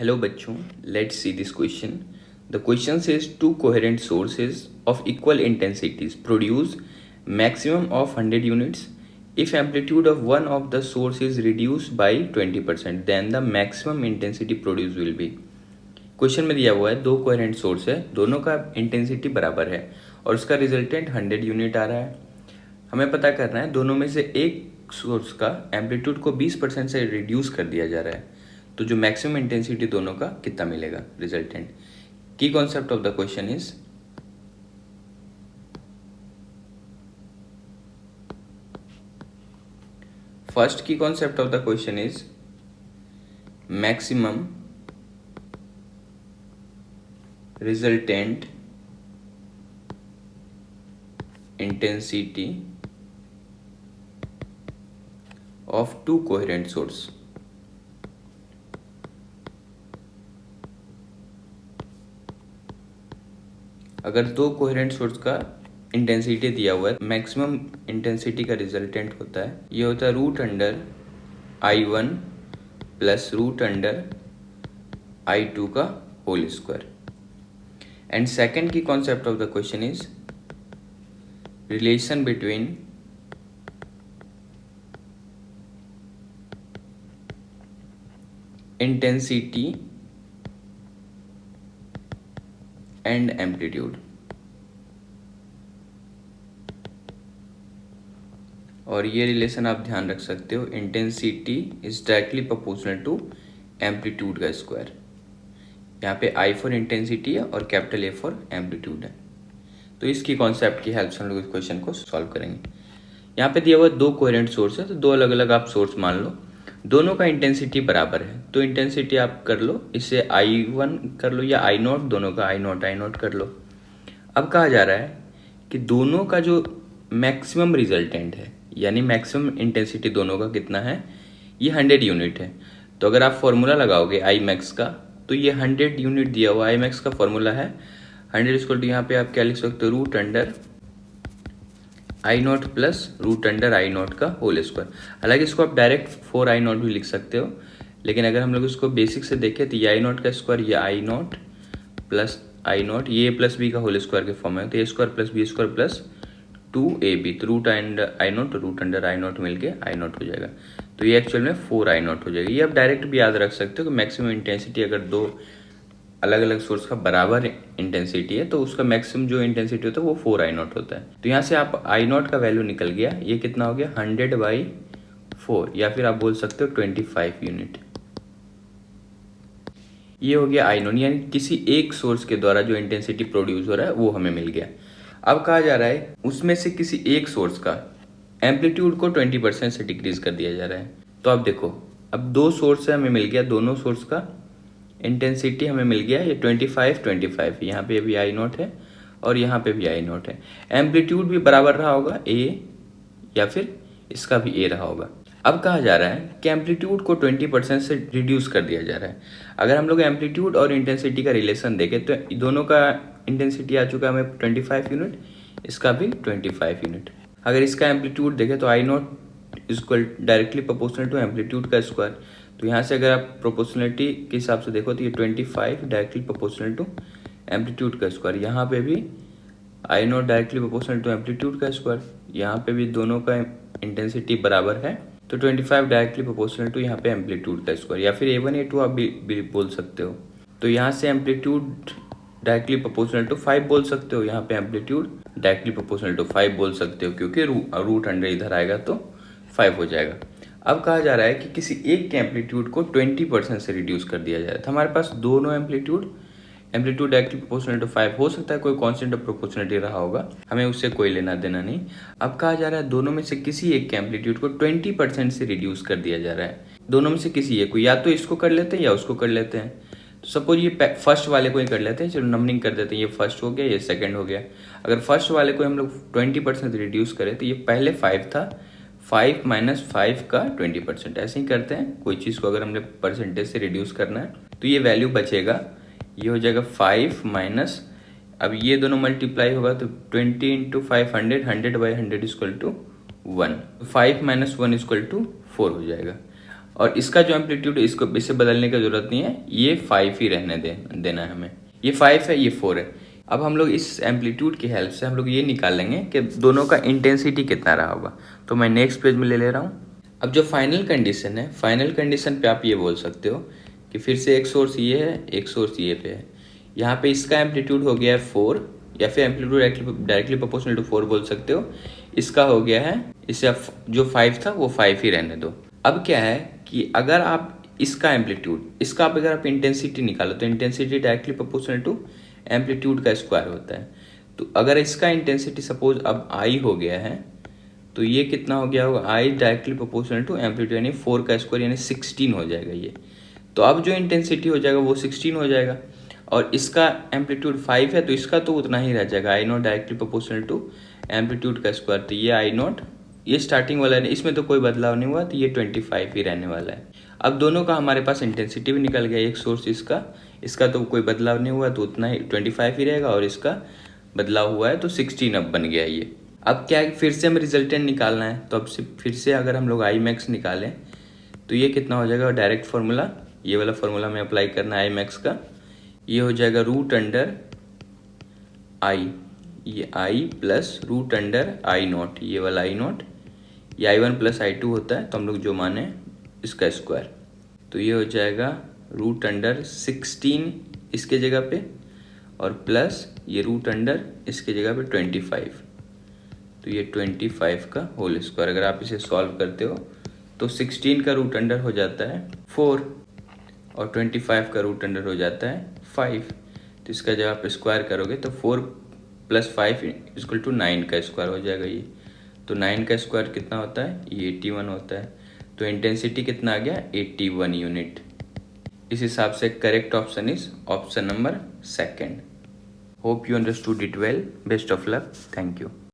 Hello बच्चों, let's see this question. The question says two coherent sources of equal intensities produce maximum of 100 units. If amplitude of one of the source is reduced by 20%, then the maximum intensity produced will be. Question में दिया हुआ है दो coherent source है, दोनों का intensity बराबर है और उसका रिजल्टेंट 100 यूनिट आ रहा है. हमें पता करना है दोनों में से एक सोर्स का एम्पलीट्यूड को 20% से रिड्यूस कर दिया जा रहा है, तो जो मैक्सिमम इंटेंसिटी दोनों का कितना मिलेगा resultant. Key concept of the question is first key concept of the question is maximum resultant intensity of two coherent source. अगर दो कोहेरेंट सोर्स का इंटेंसिटी दिया हुआ है, मैक्सिमम इंटेंसिटी का रिजल्टेंट होता है, ये होता है √I1 प्लस √I2 का whole square. And second key concept of the question is relation between intensity and amplitude. और ये रिलेशन आप ध्यान रख सकते हो, intensity is directly proportional to amplitude का स्क्वायर. यहाँ पे I फॉर इंटेंसिटी है और कैपिटल A फॉर एम्पलीट्यूड है. तो इसकी कॉन्सेप्ट की हेल्प से हम लोग इस क्वेश्चन को सॉल्व करेंगे. यहाँ पे दिया हुआ दो कोहेरेंट सोर्स है, तो दो अलग अलग आप सोर्स मान लो, दोनों का इंटेंसिटी बराबर है, तो इंटेंसिटी आप कर लो, इससे I1 कर लो या I0, दोनों का I0 कर लो. अब कहा जा रहा है कि दोनों का जो मैक्सिमम रिजल्टेंट है, यानी मैक्सिमम इंटेंसिटी दोनों का कितना है, ये 100 यूनिट है. तो अगर आप फॉर्मूला लगाओगे I मैक्स का, तो ये 100 यूनिट दिया हुआ I मैक्स का फॉर्मूला है 100 इक्वल टू, यहाँ पे आप क्या लिख सकते हो, √I0 प्लस √I0 का होल स्क्वायर. हालांकि इसको आप डायरेक्ट 4I0 भी लिख सकते हो, लेकिन अगर हम लोग इसको बेसिक से देखें तो ये I0 का स्क्वायर, ये I0 प्लस I0, ये A प्लस बी का होल स्क्वायर के फॉर्म में, तो A square plus B square plus 2AB, तो √I0 मिलके I0 हो जाएगा. तो ये एक्चुअल में 4I0 हो जाएगा. ये आप डायरेक्ट भी याद रख सकते हो कि मैक्सिमम इंटेंसिटी अगर दो अलग अलग सोर्स का बराबर इंटेंसिटी है, तो उसका मैक्सिमम जो इंटेंसिटी होता है वो 4I0 होता है. तो यहाँ से आप I0 का वैल्यू निकल गया, ये कितना हो गया 100/4, या फिर आप बोल सकते हो 25 यूनिट. ये हो गया I0, यानी किसी एक सोर्स के द्वारा जो इंटेंसिटी प्रोड्यूस हो रहा है वो हमें मिल गया. अब कहा जा रहा है उसमें से किसी एक सोर्स का एम्पलीट्यूड को 20% से डिक्रीज कर दिया जा रहा है. तो अब देखो, अब दो सोर्स है, हमें मिल गया, दोनों सोर्स का इंटेंसिटी हमें मिल गया, ये 25, यहाँ पे भी I0 है और यहाँ पे भी I0 है. एम्पलीट्यूड भी बराबर रहा होगा A, या फिर इसका भी A रहा होगा. अब कहा जा रहा है कि एम्पलीट्यूड को 20% से रिड्यूस कर दिया जा रहा है. अगर हम लोग एम्पलीट्यूड और इंटेंसिटी का रिलेशन देखें तो दोनों का इंटेंसिटी आ चुका है हमें 25 यूनिट, इसका भी 25 यूनिट. अगर इसका एम्पलीट्यूड देखें तो I0 equal directly proportional to amplitude का स्क्वायर. तो यहाँ से अगर आप प्रोपोर्शनलिटी के हिसाब से देखो तो ये 25 डायरेक्टली प्रोपोर्शनल टू एम्पलीट्यूड का स्क्वायर. यहाँ पे भी I0 directly proportional to amplitude का स्क्वायर. यहाँ पे भी दोनों का इंटेंसिटी बराबर है, तो 25 डायरेक्टली प्रोपोर्शनल टू यहाँ पे एम्पलीट्यूड का स्क्वायर, या फिर A1 A2 आप भी बोल सकते हो. तो यहाँ से एम्पलीट्यूड डायरेक्टली प्रोपोर्शनल टू 5 बोल सकते हो, यहाँ पे एम्पलीट्यूड डायरेक्टली प्रोपोर्शनल टू 5 बोल सकते हो, क्योंकि √100 इधर आएगा तो 5 हो जाएगा. अब कहा जा रहा है कि किसी एक के एम्पलीट्यूड को 20% से रिड्यूस कर दिया जाए, तो हमारे पास दोनों एम्पलीट्यूड डायरेक्टली प्रोपोर्शनल टू 5 हो सकता है, कोई कांस्टेंट ऑफ प्रोपोर्शनलिटी रहा होगा, हमें उससे कोई लेना देना नहीं. अब कहा जा रहा है दोनों में से किसी एक के एम्पलीट्यूड को 20% से रिड्यूस कर दिया जा रहा है. दोनों में से किसी एक को, या तो इसको कर लेते हैं या उसको कर लेते हैं. तो सपोज ये फर्स्ट वाले को ही कर लेते हैं, चलो नंबरिंग कर देते हैं, ये फर्स्ट हो गया, ये सेकंड हो गया. अगर फर्स्ट वाले को हम लोग 20% रिड्यूस करें तो ये पहले 5 था, 5 माइनस 5 का 20%, ऐसे ही करते हैं. कोई चीज़ को अगर हमने परसेंटेज से रिड्यूस करना है तो ये वैल्यू बचेगा, ये हो जाएगा 5 माइनस, अब ये दोनों मल्टीप्लाई होगा तो 20 × 500, 100/100 equal to 1, 5 minus 1 equal to 4 हो जाएगा. और इसका जो एम्पलीट्यूड है इसको इसे बदलने की जरूरत नहीं है, ये 5 ही रहने देना है हमें। ये 5 है, ये 4 है। अब हम लोग इस एम्पलीट्यूड की हेल्प से हम लोग ये निकाल लेंगे कि दोनों का इंटेंसिटी कितना रहा होगा। तो मैं नेक्स्ट पेज में ले ले रहा हूँ। अब जो फाइनल कंडीशन है, फाइनल कंडीशन पे आप ये बोल सकते हो कि फिर से एक सोर्स ये है, एक सोर्स ये पे है। यहाँ पे इसका एम्पलीट्यूड हो गया है 4, या फिर एम्पलीट्यूड डायरेक्टली प्रोपोर्शनल टू 4 बोल सकते हो। इसका हो गया है, इसे आप जो 5 था वो 5 ही रहने दो। अब क्या है कि अगर आप इसका एम्पलीट्यूड, इसका आप अगर आप इंटेंसिटी निकालो तो intensity directly proportional to amplitude का स्क्वायर होता है। तो अगर इसका इंटेंसिटी सपोज अब आई हो गया है तो ये कितना हो गया होगा, I directly proportional to amplitude यानी 4 का स्क्वायर यानी 16 हो जाएगा ये। तो अब जो इंटेंसिटी हो जाएगा वो 16 हो जाएगा, और इसका एम्पलीट्यूड 5 है तो इसका तो उतना ही रह जाएगा, I nought directly proportional to amplitude का स्क्वायर। तो ये आई नॉट, ये स्टार्टिंग वाला है, इसमें तो कोई बदलाव नहीं हुआ, तो ये 25 ही रहने वाला है। अब दोनों का हमारे पास इंटेंसिटी भी निकल गया, एक सोर्स इसका तो कोई बदलाव नहीं हुआ तो उतना ही 25 ही रहेगा, और इसका बदलाव हुआ है तो 16 अब बन गया ये। अब क्या है, फिर से हमें रिजल्टेंट निकालना है, तो अब से फिर से अगर हम लोग आई मैक्स निकालें तो ये कितना हो जाएगा, डायरेक्ट फार्मूला, ये वाला फार्मूला में अप्लाई करना है आई मैक्स का। ये हो जाएगा रूट अंडर आई, ये I plus root under I nought, ये वाला आई नॉट, ये I1 प्लस I2 होता है तो हम लोग जो माने इसका स्क्वायर। तो ये हो जाएगा रूट अंडर 16 इसके जगह पे, और प्लस ये रूट अंडर इसके जगह पे 25। तो ये 25 का होल स्क्वायर। अगर आप इसे सॉल्व करते हो तो 16 का रूट अंडर हो जाता है 4, और 25 का रूट अंडर हो जाता है 5। तो इसका जब आप स्क्वायर करोगे तो 4 प्लस 5 इक्वल टू 9 का स्क्वायर हो जाएगा ये। तो 9 का स्क्वायर कितना होता है, ये 81 होता है। तो इंटेंसिटी कितना आ गया, 81 यूनिट। इस हिसाब से correct option is option number 2। Hope you understood it well. Best of luck. Thank you.